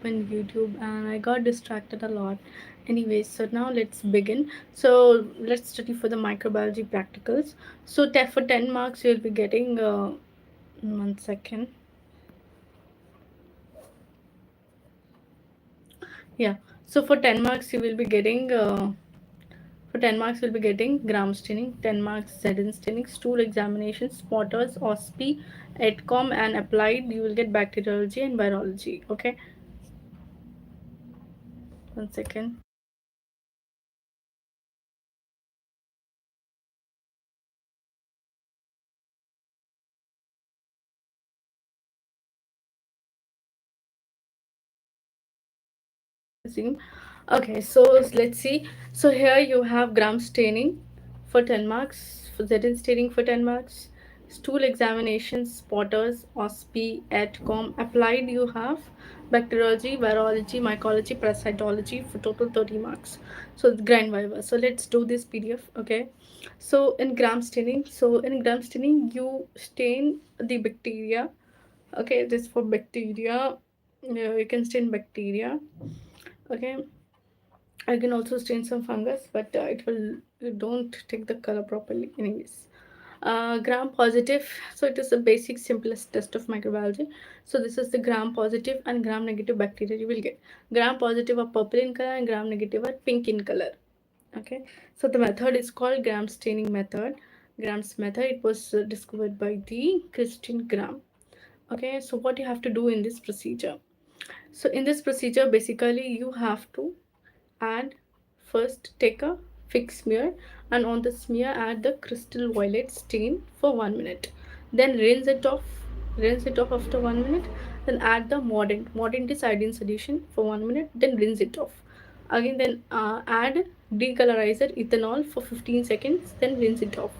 opened YouTube and I got distracted a lot. Anyways, so now let's begin. So let's study for the microbiology practicals. So for 10 marks you'll be getting 1 second. Yeah. So for 10 marks you will be getting for 10 marks you'll be getting gram staining, 10 marks sedin staining, stool examination, spotters, OSPE, EdCom and applied you will get bacteriology and virology. Okay. 1 second. Resume. Okay, so let's see. So here you have gram staining for 10 marks, for Zedin staining for 10 marks, stool examinations, spotters, OSPE, EdCom. Applied you have bacteriology, virology, mycology, parasitology for total 30 marks. So it's grand viva. So let's do this PDF. Okay. So in gram staining, you stain the bacteria. Okay, this for bacteria. You can stain bacteria. Okay, I can also stain some fungus, but it don't take the color properly. Anyways, gram positive. So it is the basic simplest test of microbiology. So this is the gram positive and gram negative bacteria you will get. Gram positive are purple in color and gram negative are pink in color. Okay, so the method is called gram staining method. Gram's method. It was discovered by the Christian Gram. Okay, so what you have to do in this procedure? So in this procedure, basically you have to add, first take a fixed smear and on the smear add the crystal violet stain for 1 minute, then rinse it off after 1 minute, then add the mordant is iodine solution for 1 minute, then rinse it off again, then add decolorizer ethanol for 15 seconds, then rinse it off,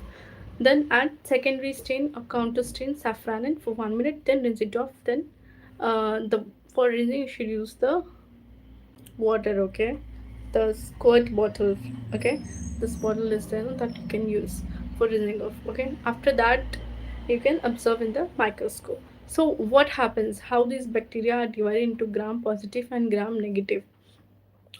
then add secondary stain or counter stain saffron for 1 minute, then rinse it off, then the for rinsing you should use the water. Okay, the squirt bottle. Okay, this bottle is there that you can use for rinsing off. Okay, after that you can observe in the microscope. So what happens, how these bacteria are divided into gram positive and gram negative?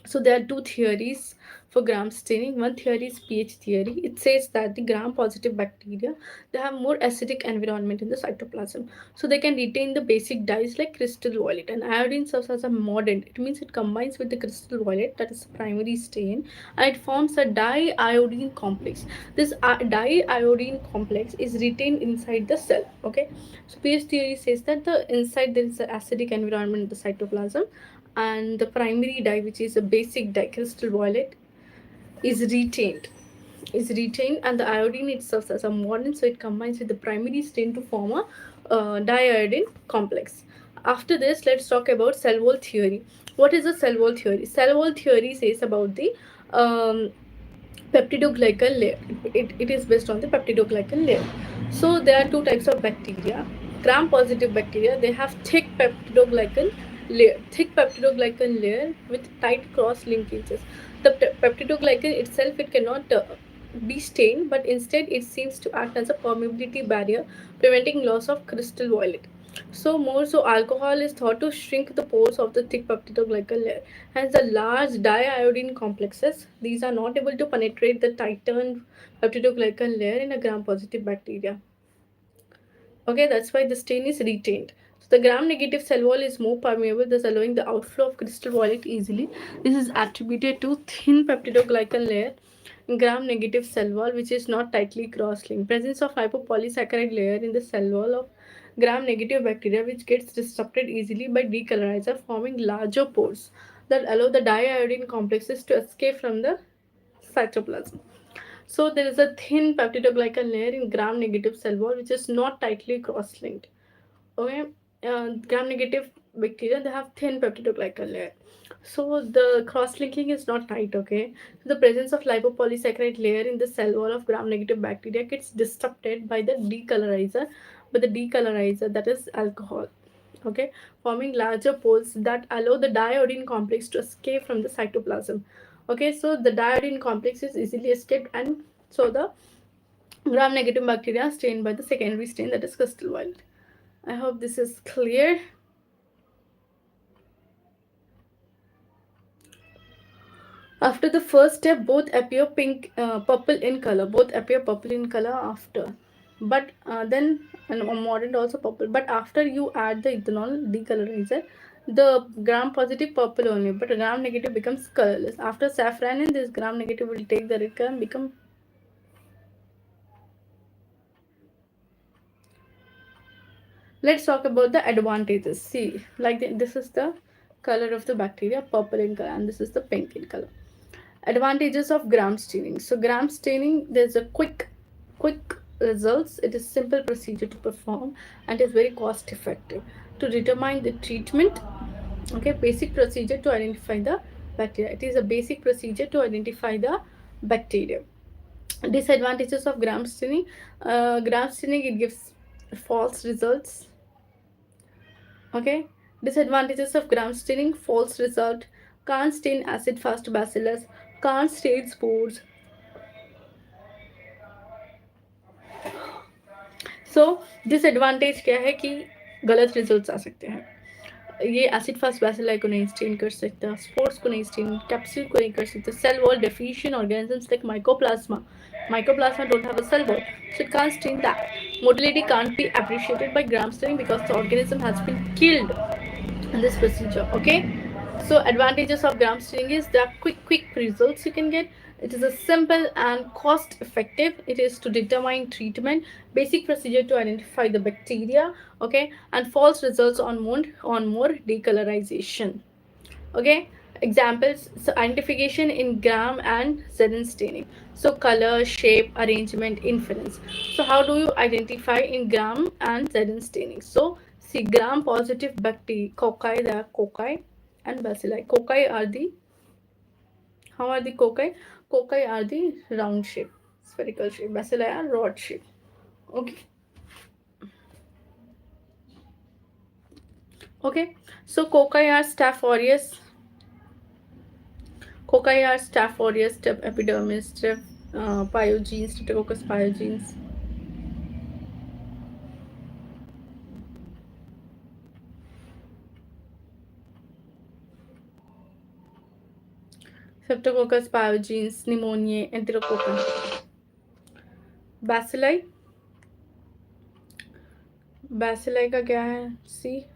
So there are two theories for gram staining. One theory is pH theory. It says that the gram positive bacteria, they have more acidic environment in the cytoplasm, so they can retain the basic dyes like crystal violet, and iodine serves as a mordant. It means it combines with the crystal violet, that is primary stain, and it forms a diiodine complex. This diiodine complex is retained inside the cell. Okay, so pH theory says that the inside there is an acidic environment in the cytoplasm, and the primary dye, which is a basic dye crystal violet, is retained and the iodine it serves as a mordant, so it combines with the primary stain to form a diiodine complex. After this, let's talk about cell wall theory. What is a cell wall theory? Cell wall theory says about the um, peptidoglycan layer. It is based on the peptidoglycan layer. So there are two types of bacteria. Gram positive bacteria, they have thick peptidoglycan layer with tight cross linkages. The peptidoglycan itself, it cannot be stained, but instead it seems to act as a permeability barrier, preventing loss of crystal violet. So more so, alcohol is thought to shrink the pores of the thick peptidoglycan layer. Hence, the large diiodine complexes, these are not able to penetrate the tightened peptidoglycan layer in a gram-positive bacteria. Okay, that's why the stain is retained. So the gram-negative cell wall is more permeable, thus allowing the outflow of crystal violet easily. This is attributed to thin peptidoglycan layer gram-negative cell wall, which is not tightly cross-linked. Presence of hypopolysaccharide layer in the cell wall of gram-negative bacteria, which gets disrupted easily by decolorizer, forming larger pores that allow the diiodine complexes to escape from the cytoplasm. So there is a thin peptidoglycan layer in gram-negative cell wall, which is not tightly cross-linked. Okay, gram-negative bacteria, they have thin peptidoglycan layer, so the cross-linking is not tight. Okay, so the presence of lipopolysaccharide layer in the cell wall of gram-negative bacteria gets disrupted by the decolorizer, that is alcohol. Okay, forming larger pores that allow the diiodine complex to escape from the cytoplasm. Okay, so the diiodine complex is easily escaped, and so the gram-negative bacteria are stained by the secondary stain, that is crystal violet. I hope this is clear. After the first step, both appear purple in color. Both appear purple in color after. But then, and mordant also purple. But after you add the ethanol decolorizer, the gram positive purple only, but gram negative becomes colorless. After saffron in this, gram negative will take the red color and become. Let's talk about the advantages. See, like this is the color of the bacteria, purple in color, and this is the pink in color. Advantages of gram staining. So gram staining, there's a quick results. It is simple procedure to perform and is very cost effective. To determine the treatment, okay, basic procedure to identify the bacteria. It is a basic procedure to identify the bacteria. Disadvantages of gram staining. Gram staining, it gives false results. Okay. Disadvantages of gram staining: false result, can't stain acid fast bacillus, can't stain spores. So disadvantage क्या है कि गलत results आ सकते हैं. ये acid fast bacilli को नहीं stand कर सकता, स्पोर्ट्स को नहीं स्टेन, कैप्सूल को नहीं कर सकता, cell wall deficient organisms like mycoplasma don't have a cell wall, so it can't stain that. Motility can't be appreciated by gram staining because the organism has been killed in this procedure. Okay, so advantages of gram staining is there are quick results you can get. It is a simple and cost effective. It is to determine treatment, basic procedure to identify the bacteria. Okay, and false results on more decolorization. Okay, examples: so identification in gram and Zeden staining. So color, shape, arrangement, inference. So how do you identify in gram and Zeden staining? So see, gram positive bacteria, cocci, there are cocci and bacilli. Cocci are the, how are the cocci? Cocci are the round shape, spherical shape. Bacilli are rod shape. Okay. Okay. So cocci are Staph aureus. Cocci are Staph aureus, Staph epidermis, Staph pyogenes, Streptococcus pyogenes. Streptococcus pyogenes, pneumoniae, enterococci. Bacilli. Bacilli का क्या है? सी.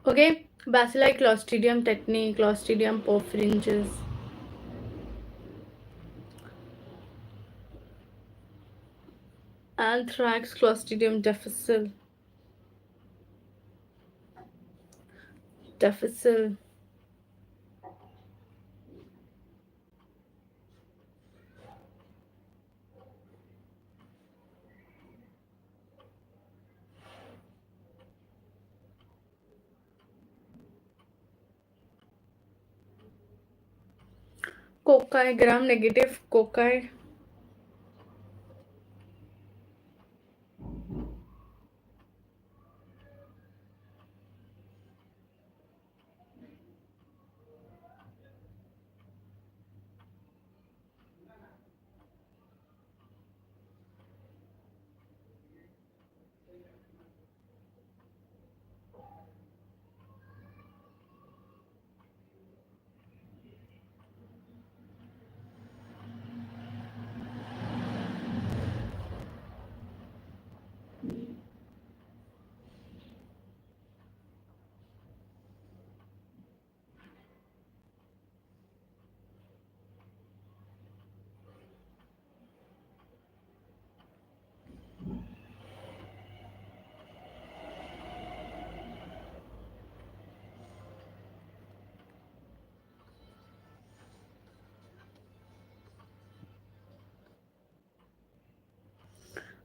Okay. Bacilli Clostridium tetani, Clostridium perfringens. Anthrax, Clostridium difficile. Difficile. Cocci, gram negative cocci.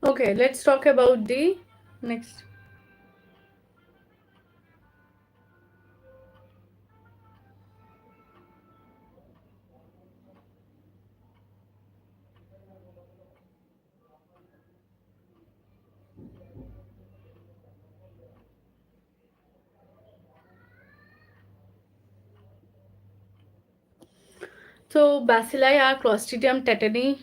Okay, let's talk about the next. So bacilli are Clostridium tetani.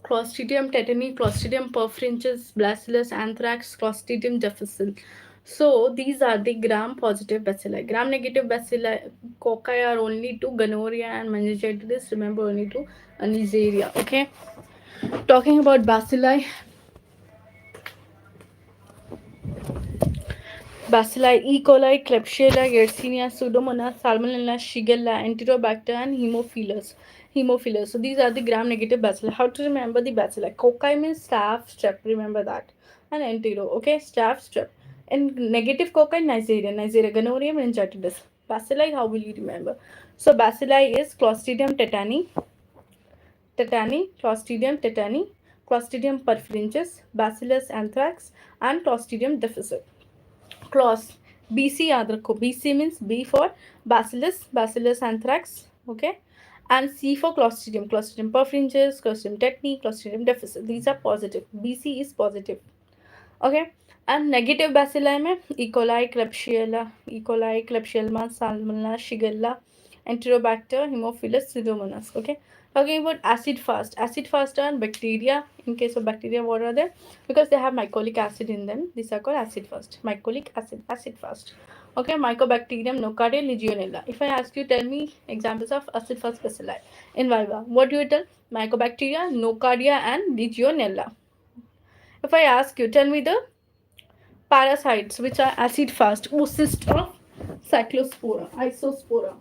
Clostridium tetani, Clostridium perfringens, Bacillus anthrax, Clostridium difficile. So these are the gram-positive bacilli. Gram-negative bacilli, cocci are only to gonorrhea and meningitis. Remember, only to Neisseria. Okay. Talking about bacilli, Bacilli, E. coli, Klebsiella, Yersinia, Pseudomonas, Salmonella, Shigella, Enterobacter, and Hemophilus. Hemophilus. So these are the gram-negative bacilli. How to remember the bacilli? Cocci means staph, strep. Remember that. And entero. Okay, staph, strep. And negative cocci, Neisseria, gonorrhea, meningitis. Bacilli, how will you remember? So bacilli is Clostridium perfringens, Bacillus anthrax, and Clostridium difficile. Clause BC याद रखो. BC means B for Bacillus anthrax. Okay, and C for Clostridium perfringens, Clostridium tetani, Clostridium difficile. These are positive. BC is positive. Okay, and negative bacilli में E. coli, Klebsiella, Salmonella, Shigella, Enterobacter, Haemophilus, Pseudomonas. Okay, talking about acid fast are bacteria. In case of bacteria, what are they? Because they have mycolic acid in them, these are called acid fast. Mycolic acid fast. Okay, Mycobacterium, Nocardia, Legionella. If I ask you, tell me examples of acid fast bacilli in Viva, what do you tell? Mycobacteria, Nocardia, and Legionella. If I ask you, tell me the parasites which are acid fast, consist of cyclospora, isospora.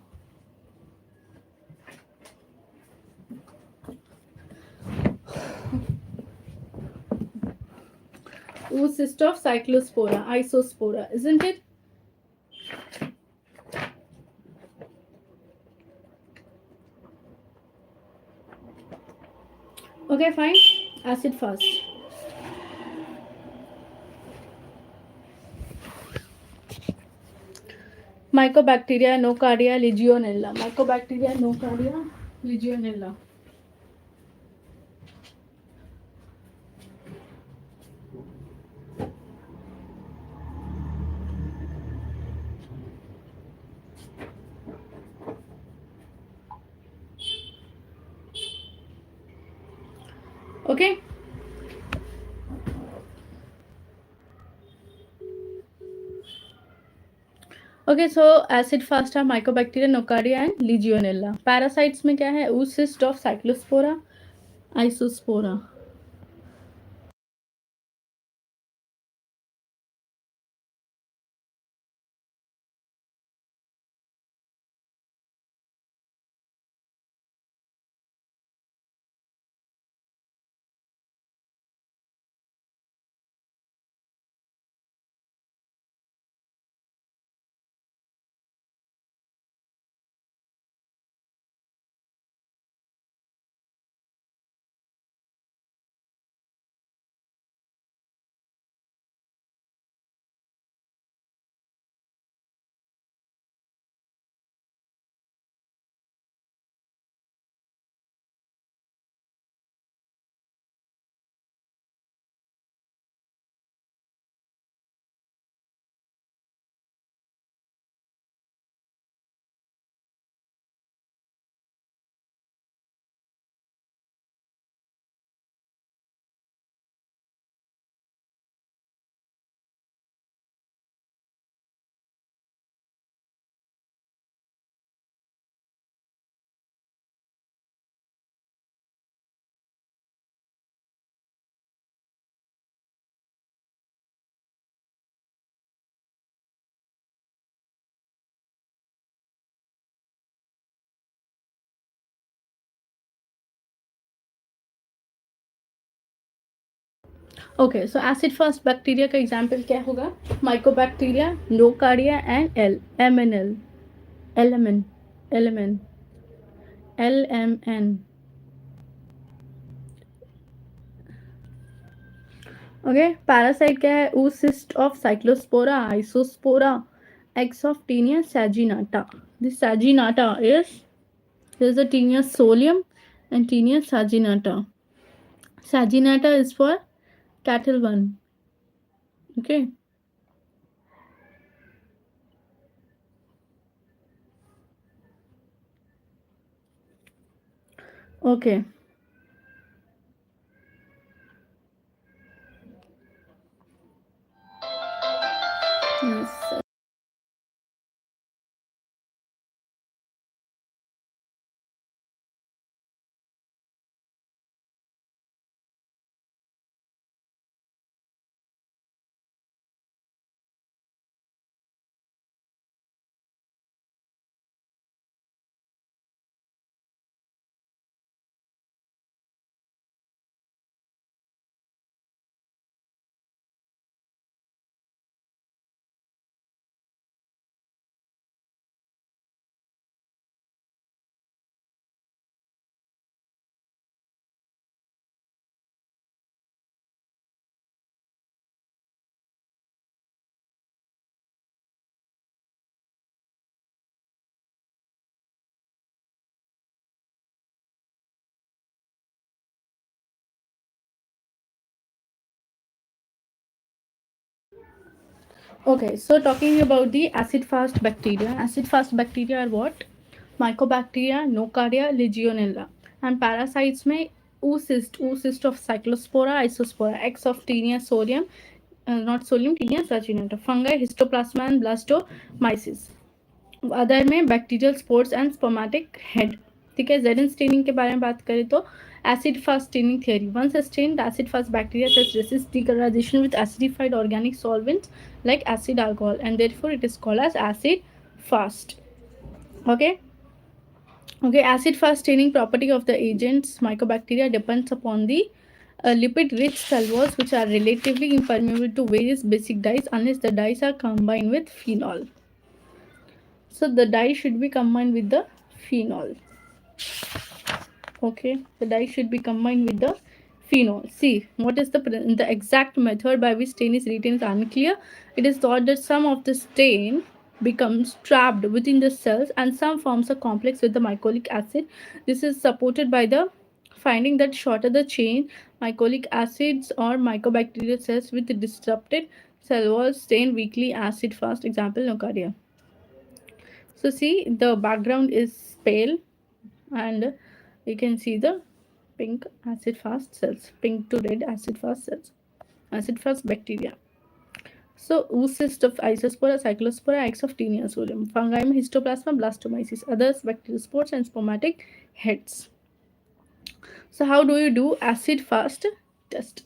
Consist of cyclospora, isospora, isn't it? Okay, fine. Acid fast. Mycobacteria, Nocardia, Legionella. Mycobacteria, Nocardia, Legionella. Okay. Okay, so acid fast are Mycobacteria, Nocardia, and Legionella. Parasites में क्या है? Oocyst of cyclospora, isospora. Okay, so acid fast bacteria का example क्या होगा? Mycobacteria, Nocardia, and LMNL. LMN. LMN. LMN. Okay, parasite क्या है? Oocyst of cyclospora, isospora, eggs of Taenia saginata. This saginata is, there's a Taenia solium and Taenia saginata. Saginata is for cattle one. Okay. Okay. Okay, so talking about the acid fast bacteria. Acid fast bacteria are what? Mycobacteria, Nocardia, Legionella. And parasites में oocyst of cyclospora, isospora, X of tinea solium, not solium, tinea saginata. Fungi, histoplasma and blastomyces. Other में bacterial spores and spermatic head. ठीक है. Jadon staining के बारे में बात करें तो acid fast staining theory. Once stained, acid fast bacteria thus resist decolorization with acidified organic solvents like acid alcohol, and therefore it is called as acid fast. Okay. Okay, acid fast staining property of the agents mycobacteria depends upon the lipid rich cell walls, which are relatively impermeable to various basic dyes unless the dyes are combined with phenol. So the dye should be combined with the phenol. Okay, the dye should be combined with the phenol. See, what is the exact method by which stain is retained is unclear. It is thought that some of the stain becomes trapped within the cells and some forms a complex with the mycolic acid. This is supported by the finding that shorter the chain, mycolic acids or mycobacterial cells with disrupted cell walls stain weakly acid fast. Example, Nocardia. So see, the background is pale and you can see the pink acid fast cells, pink to red acid fast bacteria. So oocyst of isospora, cyclospora, X of tinea solium, fungi, histoplasma, blastomyces, others bacterial spores and spermatic heads. So how do you do acid fast test?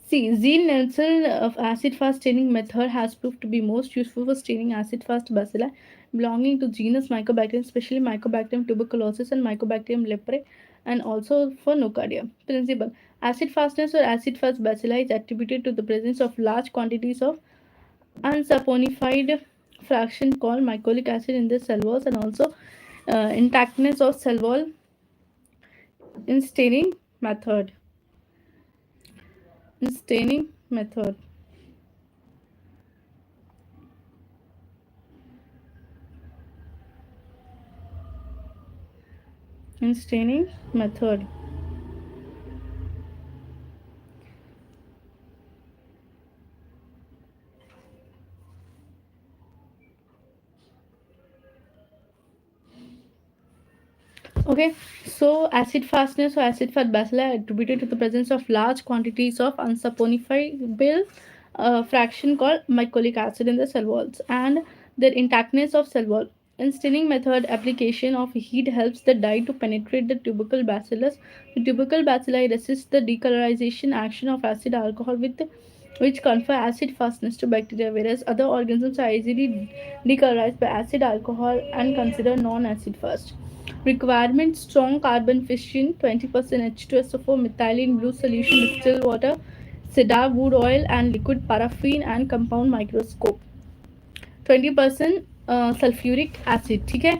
See, Zine-Nelson of acid fast staining method has proved to be most useful for staining acid fast bacilli belonging to genus Mycobacterium, especially Mycobacterium tuberculosis and Mycobacterium leprae, and also for Nocardia. Principle: acid fastness or acid fast bacilli is attributed to the presence of large quantities of unsaponified fraction called mycolic acid in the cell walls, and also intactness of cell wall in staining method. In staining method. In staining method. Okay, so acid fastness or acid fast bacilli are attributed to the presence of large quantities of unsaponifiable fraction called mycolic acid in the cell walls and their intactness of cell wall. In staining method, application of heat helps the dye to penetrate the tubercle bacillus. The tubercle bacilli resist the decolorization action of acid alcohol with which confer acid fastness to bacteria, whereas other organisms are easily decolorized by acid alcohol and considered non-acid fast. Requirement: strong carbon fission, 20% H2SO4, methylene blue solution, distilled water, cedar wood oil, and liquid paraffin and compound microscope. 20% sulfuric acid. ठीक है.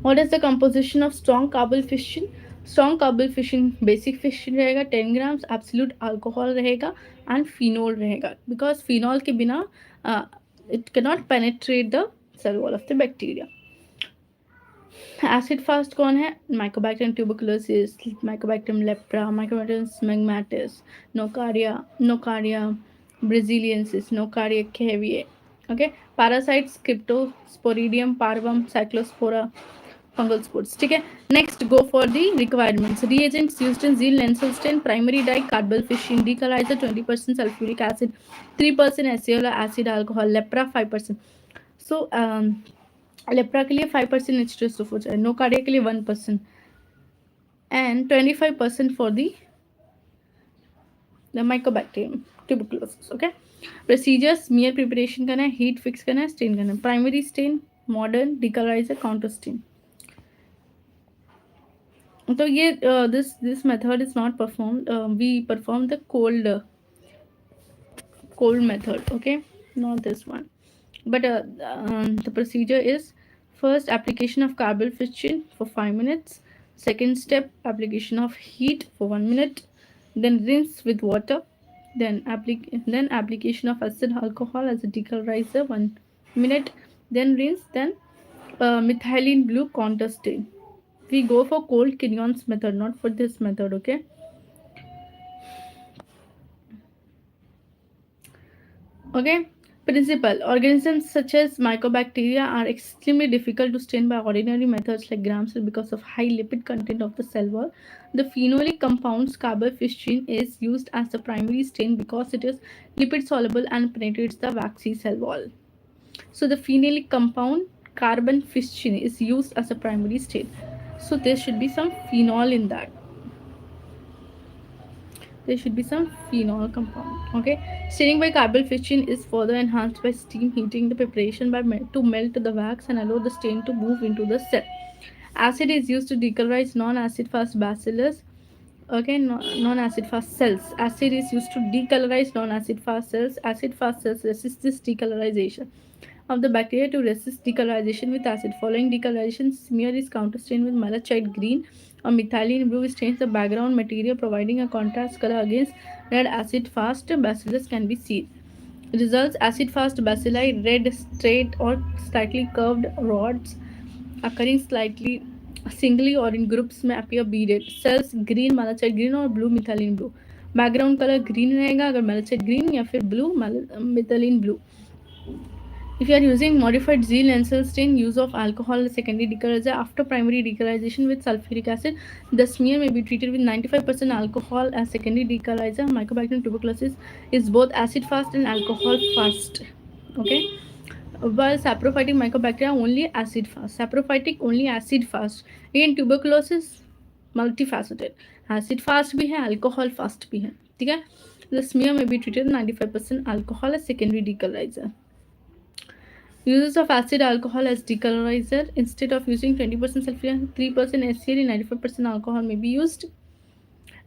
What is the composition of strong carbon fission? Strong carbon fission basic fission रहेगा 10 grams, absolute alcohol रहेगा and phenol रहेगा because phenol के बिना it cannot penetrate the cell wall of the bacteria. Acid fast कौन है? Mycobacterium tuberculosis, mycobacterium lepra, mycobacterium smegmatis, nocardia brasiliensis, nocardia caviae. Okay. Parasites cryptosporidium, parvum, cyclospora, fungal spores. ठीक है. Next, go for the requirements. Reagents used in zeal lensil stain: primary dye, carbon fishing, decolorizer 20% sulfuric acid, 3% acetic acid alcohol, lepra 5%. So lepra के लिए 5% H2SO4 चाहिए, नोकार्डिया के लिए 1% and 25% for the mycobacterium tuberculosis. Okay. Procedure: smear preparation करना है, heat fix करना है, स्टेन करना है. प्राइमरी स्टेन, मॉडर्न, डिकलराइजर, काउंटर स्टेन. तो ये this method is not perform, we perform the cold method. Okay, not this one, but the procedure is: first, application of carbon friction for 5 minutes. Second step, application of heat for 1 minute. Then rinse with water. Then application of acid alcohol as a decolorizer 1 minute. Then rinse. Then methylene blue counter stain. We go for cold Kinyon's method, not for this method. Okay. Okay. Principle: organisms such as mycobacteria are extremely difficult to stain by ordinary methods like gram cell because of high lipid content of the cell wall. The phenolic compound carbamazepine is used as the primary stain because it is lipid soluble and penetrates the waxy cell wall. So the phenolic compound carbamazepine is used as a primary stain. So there should be some phenol in that. There should be some phenol compound. Okay, staining by carbonyl fission is further enhanced by steam heating the preparation to melt the wax and allow the stain to move into the cell. Acid is used to decolorize non-acid fast bacillus. Okay, non-acid fast cells. Acid is used to decolorize non-acid fast cells. Acid fast cells resist this decolorization of the bacteria to resist decolorization with acid. Following decolorization, smear is counterstained with malachite green or methylene blue, which stains the background material, providing a contrast color against red acid fast bacillus can be seen. Results: acid fast bacilli, red, straight or slightly curved rods occurring slightly singly or in groups may appear beaded. Cells green malachite green और blue methylene blue. Background colour green रहेगा अगर malachite green या फिर blue methylene blue. If you are using modified Z Lancel stain, use of alcohol as secondary decolorizer after primary decolorization with sulfuric acid, the smear may be treated with 95% alcohol as secondary decolorizer. Mycobacterium tuberculosis is both acid fast and alcohol fast. Okay, while saprophytic mycobacteria only acid fast. Saprophytic only acid fast. Again, tuberculosis multifaceted. Acid fast भी है, alcohol fast भी है. ठीक है? The smear may be treated with 95% alcohol as secondary decolorizer. Uses of acid alcohol as decolorizer instead of using 20% sulfur, 3% HCl in 95% alcohol may be used.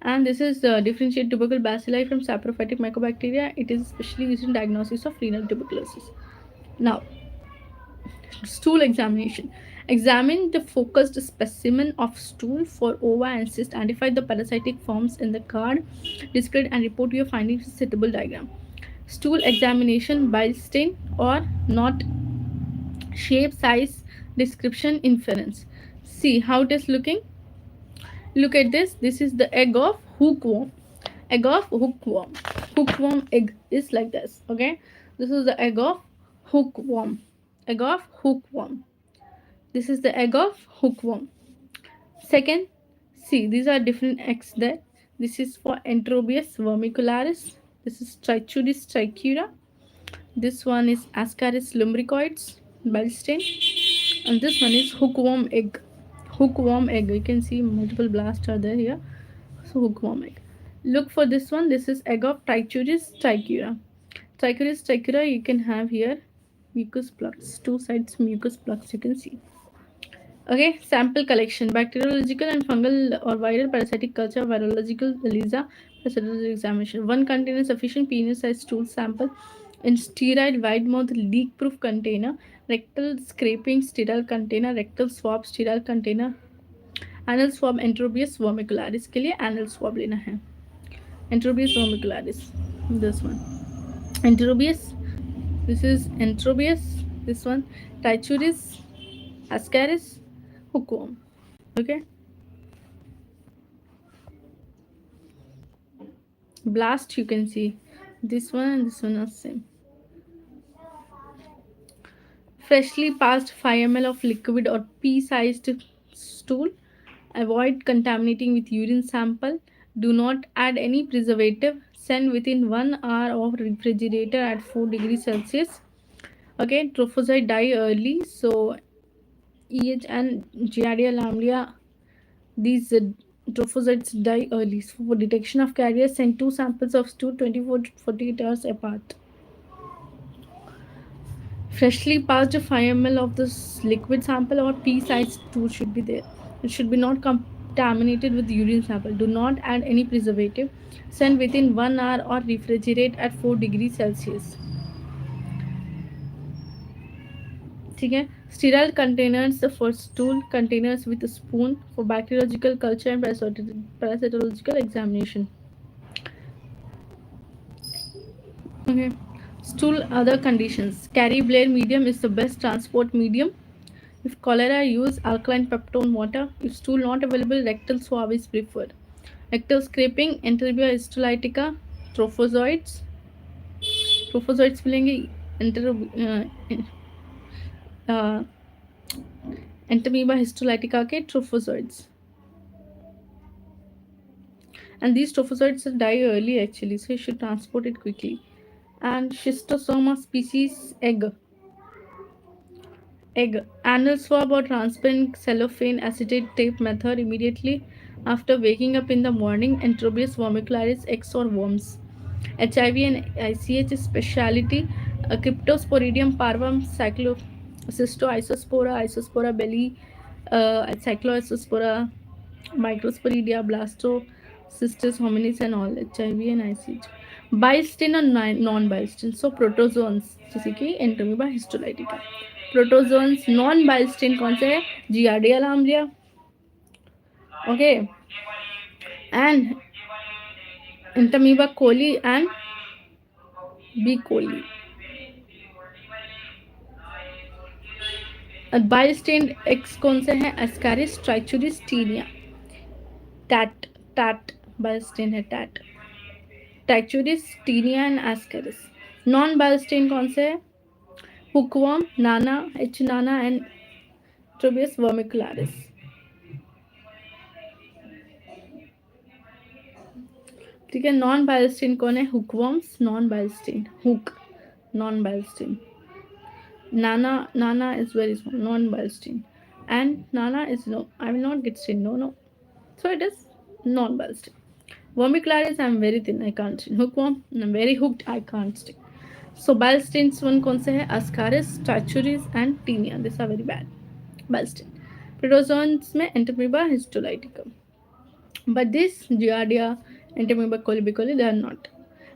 And this is differentiate tubercle bacilli from saprophytic mycobacteria. It is especially used in diagnosis of renal tuberculosis. Now, stool examination. Examine the focused specimen of stool for ova and cyst. Identify the parasitic forms in the card displayed and report your findings with suitable diagram. Stool examination: bile stain or not, shape, size, description, inference. See how it is looking. Look at this. This is the egg of hookworm. Egg of hookworm. Hookworm egg is like this. Okay. This is the egg of hookworm. Egg of hookworm. This is the egg of hookworm. Second, see these are different eggs there. This is for Enterobius vermicularis. This is Trichurus trichura. This one is Ascaris lumbricoides, bile stain, and this one is hookworm egg. Hookworm egg. You can see multiple blasts are there here. So hookworm egg. Look for this one. This is egg of Trichurus trichura. Trichurus trichura. You can have here mucus plugs. Two sides mucus plugs. You can see. Okay, sample collection: bacteriological and fungal or viral parasitic culture, virological ELISA, parasitological examination. One container sufficient penis sized stool sample in sterile wide mouth leak proof container, rectal scraping sterile container, rectal swab sterile container, anal swab Enterobius vermicularis के लिए anal swab लेना है. Enterobius vermicularis, this one. Enterobius, this is Enterobius, this one. Trichurus, Ascaris, hookworm. Okay. Blast, you can see this one and this one are same. Freshly passed 5 ml of liquid or pea-sized stool. Avoid contaminating with urine sample. Do not add any preservative. Send within 1 hour of refrigerator at 4 degrees Celsius. Okay, trophozoite die early. So EH and Giardia lamblia, these trophozoites die early. So for detection of carriers, send 2 samples of stool 24 to 48 hours apart. Freshly passed 5 ml of this liquid sample or pea-sized stool should be there. It should be not contaminated with urine sample. Do not add any preservative. Send within 1 hour or refrigerate at 4 degrees Celsius. ठीक है. Sterile containers for stool, containers with a spoon for bacteriological culture and parasitological examination. Okay. Stool other conditions. Carry Blair medium is the best transport medium. If cholera, use alkaline peptone water. If stool not available, rectal swab is preferred. Rectal scraping, Enterbia histolytica, trophozoites. Trophozoites मिलेंगे. enter uh, Entamoeba histolytica के trophozoites. And these trophozoites die early actually, so you should transport it quickly. And schistosoma species egg. Anal swab or transparent cellophane acetate tape method immediately after waking up in the morning. Enterobius vermicularis eggs or worms. HIV and ICH speciality. Cryptosporidium parvum cyclocystoisospora isospora belli cycloisospora microsporidia blastocystis hominis and all HIV and ICH. Bilestin और non bilestin. So protozoans जैसे कि entamoeba histolytica. Protozoans non bile stained कौन से है? Giardia lamblia. Okay. And entamoeba coli and B coli. Bile stained eggs कौन से हैं? Ascaris trichuris taenia. टैट टैट बाइल्स्टिन है टैट. Trichuris taenia and ascaris. Non bile stained कौन से है? Hookworm Nana H Nana and ट्रोबियस वर्मिकुलारिस. ठीक है. नॉन बायोस्टिन कौन है? Hookworms non bile stained. Hook non bile stained. Nana is very small, non-Balstein. And Nana is no, I will not get stain, no. So it is non-Balstein. Vermicularis, I'm very thin, I can't stain. Hookworm, I'm very hooked, I can't stain. So Balstains one कौन से है? Ascaris, Staturis and Tinea. These are very bad. Balstain. Protozoans में Entamoeba histolytica. But this Giardia, Entamoeba colibicoli, they are not.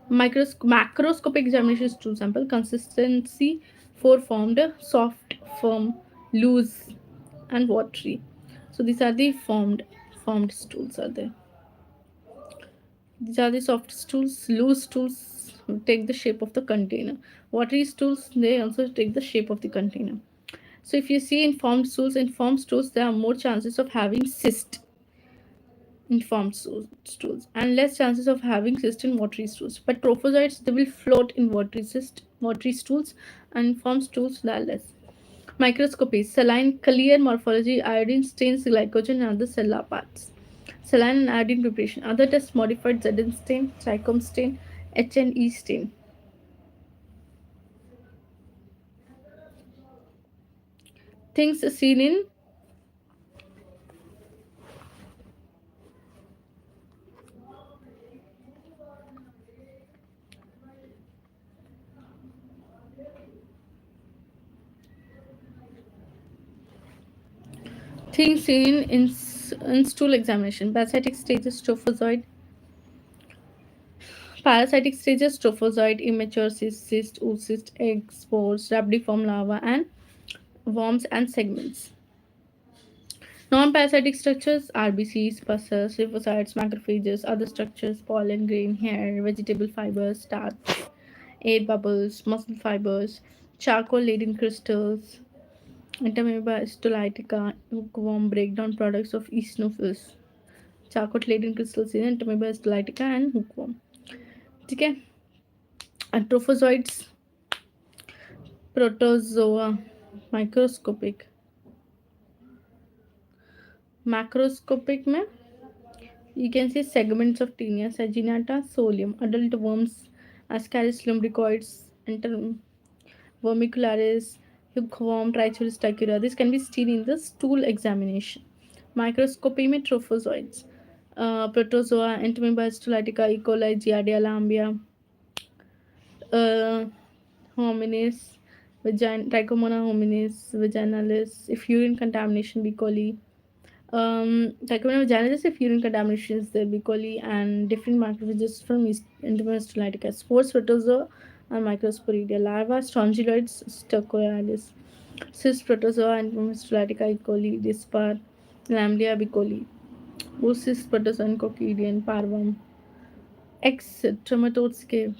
Macroscopic examination stool sample consistency four formed soft, firm, loose, and watery. So these are the formed stools are there. These are the soft stools. Loose stools take the shape of the container. Watery stools they also take the shape of the container. So if you see in formed stools there are more chances of having cyst in formed stools and less chances of having cyst in watery stools. But trophozoites they will float in watery stools, and in formed stools they are less. Microscopy saline clear morphology, iodine stains glycogen and other cellular parts. Saline and iodine preparation. Other tests modified Zn stain, trichome stain, H&E stain. Things seen in things seen in stool examination. Parasitic stages trophozoid. Parasitic stages trophozoid, immature cyst, oocyst, egg, spores, rhabdiform larva, and worms and segments. Non-parasitic structures, RBCs, pulsars, lymphocytes, macrophages, other structures, pollen, grain, hair, vegetable fibers, starch, air bubbles, muscle fibers, charcoal-laden crystals, Entamoeba histolytica, hookworm, breakdown products of eosinophils, charcoal-laden crystals in Entamoeba histolytica and hookworm. ठीक है. Trophozoites, protozoa, microscopic. Macroscopic में you can see segments of Taenia saginata, solium, adult worms, Ascaris lumbricoids, enter vermicularis, hookworm, Trichoris tachyra. This can be seen in the stool examination. Microscopy में trophozoites, protozoa, Entamoeba histolytica, E. coli, Giardia lamblia, uh, hominis, Trichomona hominis, vaginalis. If urine contamination, B. coli. Trichomona vaginalis, if urine contamination is there, B. coli, and different macrophages from Entomostolitica. Spores, protozoa, and microsporidia. Larva, strongyloids, Stercoralis. Cyst, protozoa, Entomostolitica, E. coli, dispar, Lamblia, B. coli. Oocyst, protozoan, coccidian, parvum. X, trematodes के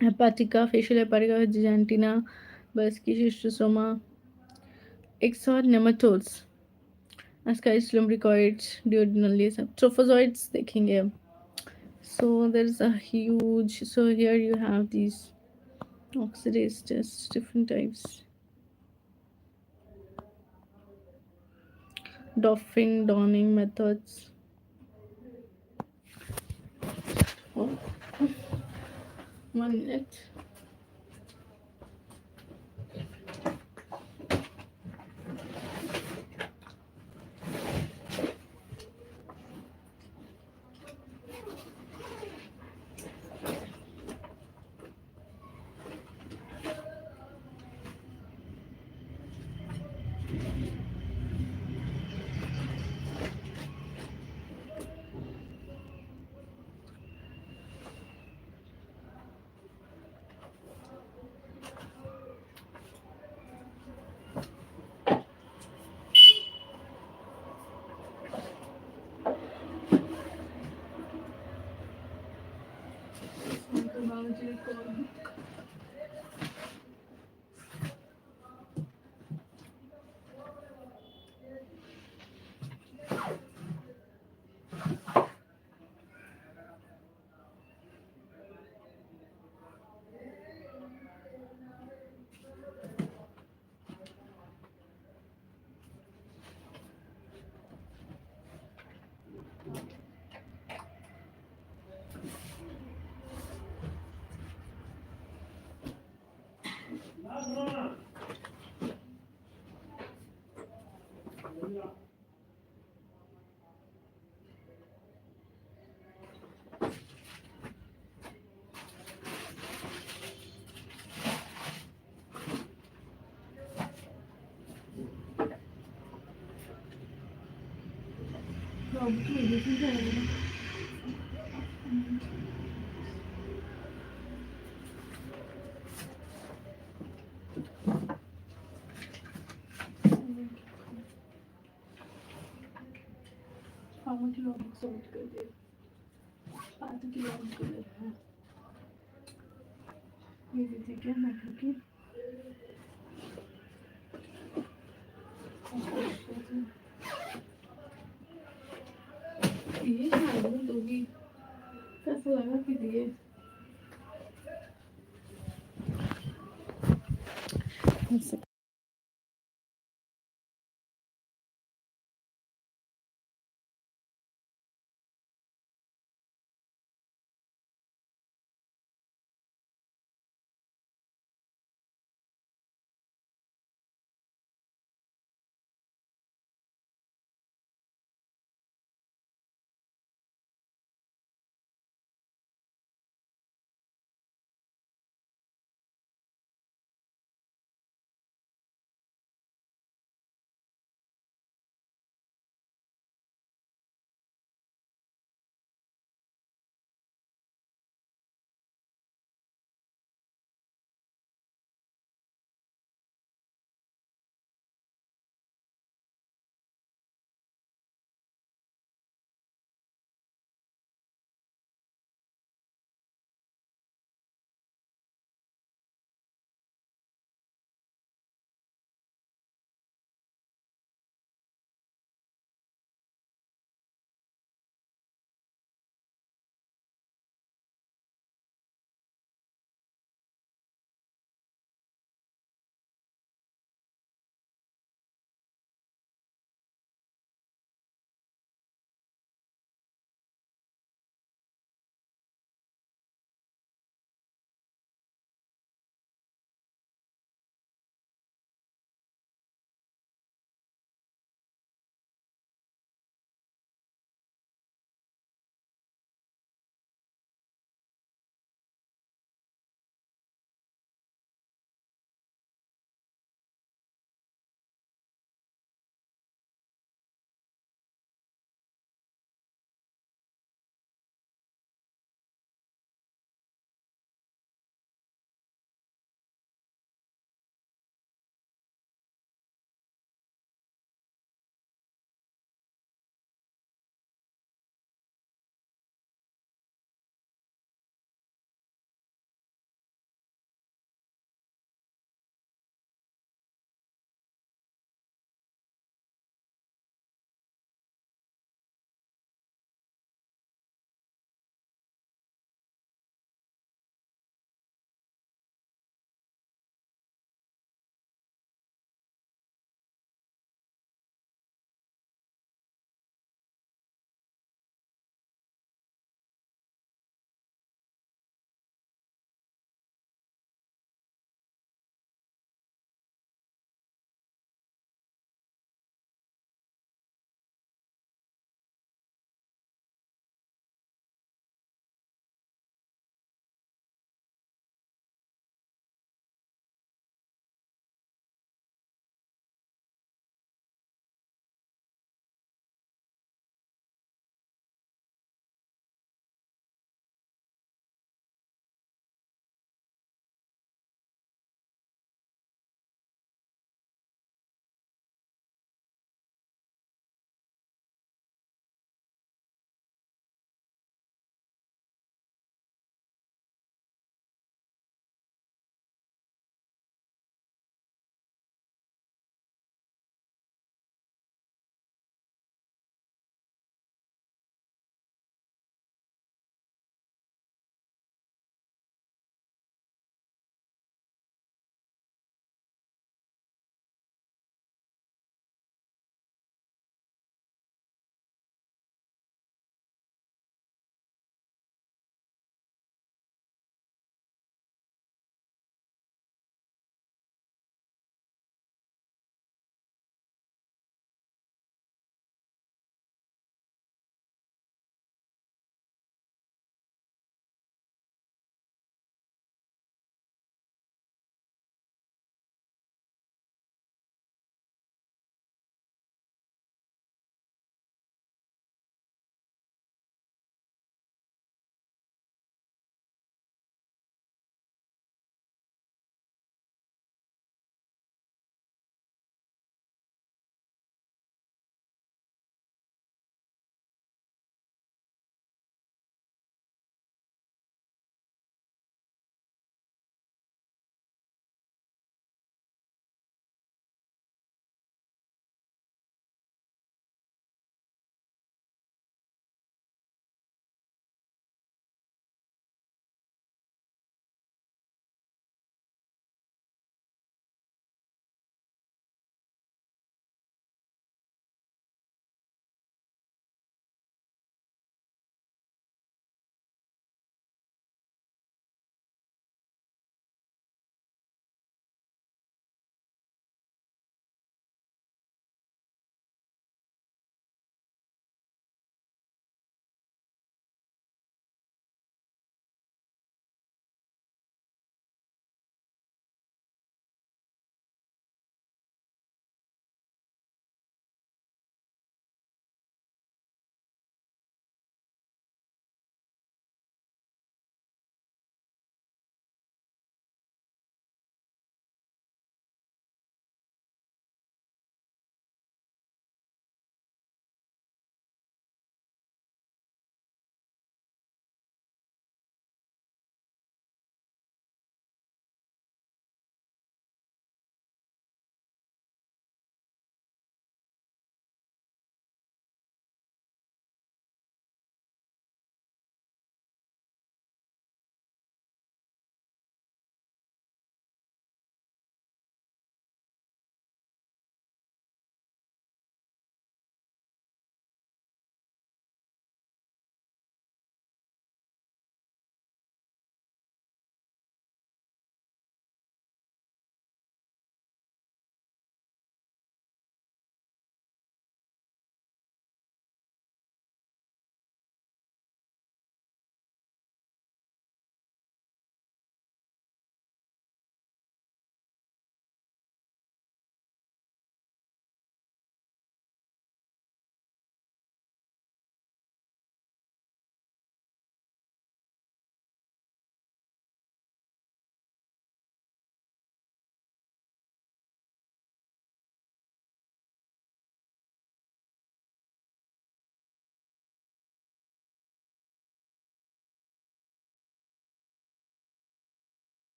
hepatica, facial hepatica, gigantina, Burkitt, schistosoma, X और nematodes. Ascaris lumbricoids, duodenales, trophozoites देखेंगे. So there's a huge. So here you have these Oxidase tests, different types. Doffing, donning methods. Oh, 1 minute. Microbiology code. फार्माकोलॉजिक्स solve कर दे path की log कर दे ये देते क्या matter की ये शायद दोगी कैसा लगा कि दिए